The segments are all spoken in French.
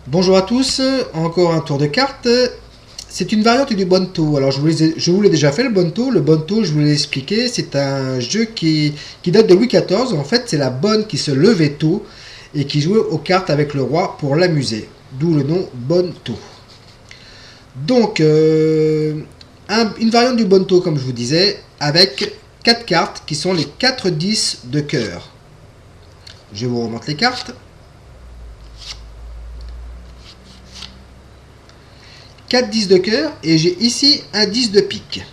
Bonjour à tous, encore un tour de cartes. C'est une variante du Bonto. Alors je vous l'ai déjà fait le Bonto. Le Bonto, je vous l'ai expliqué, c'est un jeu qui date de Louis XIV. En fait, c'est la bonne qui se levait tôt et qui jouait aux cartes avec le roi pour l'amuser. D'où le nom Bonto. Donc, une variante du Bonto, comme je vous disais, avec 4 cartes qui sont les 4 10 de cœur. Je vous remonte les cartes. 4 10 de cœur et j'ai ici un 10 de pique.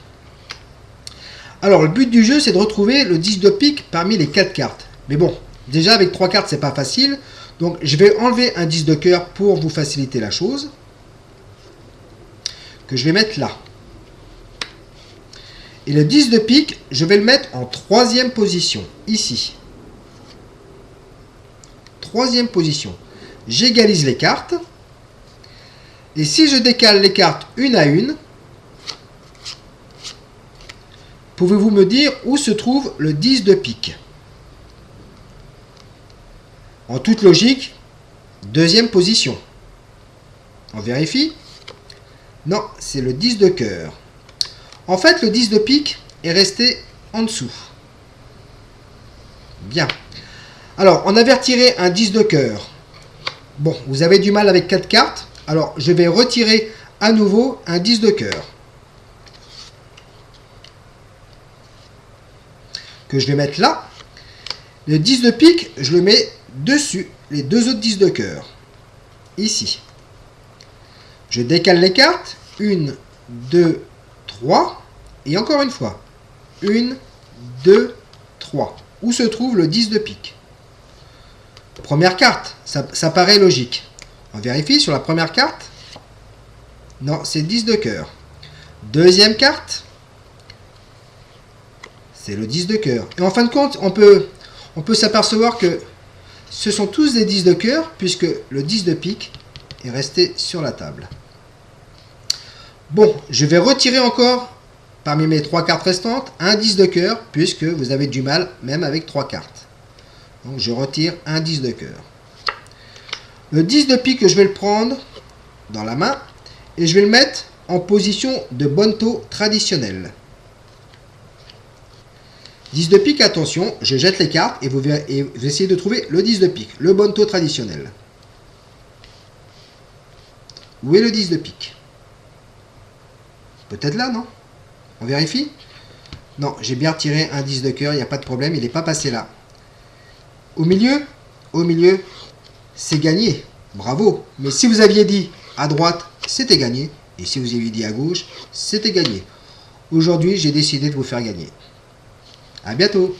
Alors le but du jeu c'est de retrouver le 10 de pique parmi les 4 cartes. Mais bon, déjà avec 3 cartes c'est pas facile. Donc je vais enlever un 10 de cœur pour vous faciliter la chose. Que je vais mettre là. Et le 10 de pique, je vais le mettre en 3e position. Ici. 3e position. J'égalise les cartes. Et si je décale les cartes une à une, pouvez-vous me dire où se trouve le 10 de pique? En toute logique, 2e position. On vérifie? Non, c'est le 10 de cœur. En fait, le 10 de pique est resté en dessous. Bien. Alors, on avait retiré un 10 de cœur. Bon, vous avez du mal avec 4 cartes. Alors, je vais retirer à nouveau un 10 de cœur. Que je vais mettre là. Le 10 de pique, je le mets dessus les deux autres 10 de cœur. Ici. Je décale les cartes. 1, 2, 3. Et encore une fois. 1, 2, 3. Où se trouve le 10 de pique? Première carte. Ça paraît logique. On vérifie sur la première carte. Non, c'est 10 de cœur. Deuxième carte. C'est le 10 de cœur. Et en fin de compte, on peut s'apercevoir que ce sont tous des 10 de cœur, puisque le 10 de pique est resté sur la table. Bon, je vais retirer encore, parmi mes 3 cartes restantes, un 10 de cœur, puisque vous avez du mal, même avec 3 cartes. Donc je retire un 10 de cœur. Le 10 de pique, je vais le prendre dans la main et je vais le mettre en position de Bonto traditionnel. 10 de pique, attention, je jette les cartes et vous essayez de trouver le 10 de pique, le Bonto traditionnel. Où est le 10 de pique? Peut-être là, non? On vérifie? Non, j'ai bien retiré un 10 de cœur, il n'y a pas de problème, il n'est pas passé là. Au milieu, c'est gagné. Bravo. Mais si vous aviez dit à droite, c'était gagné. Et si vous aviez dit à gauche, c'était gagné. Aujourd'hui, j'ai décidé de vous faire gagner. À bientôt.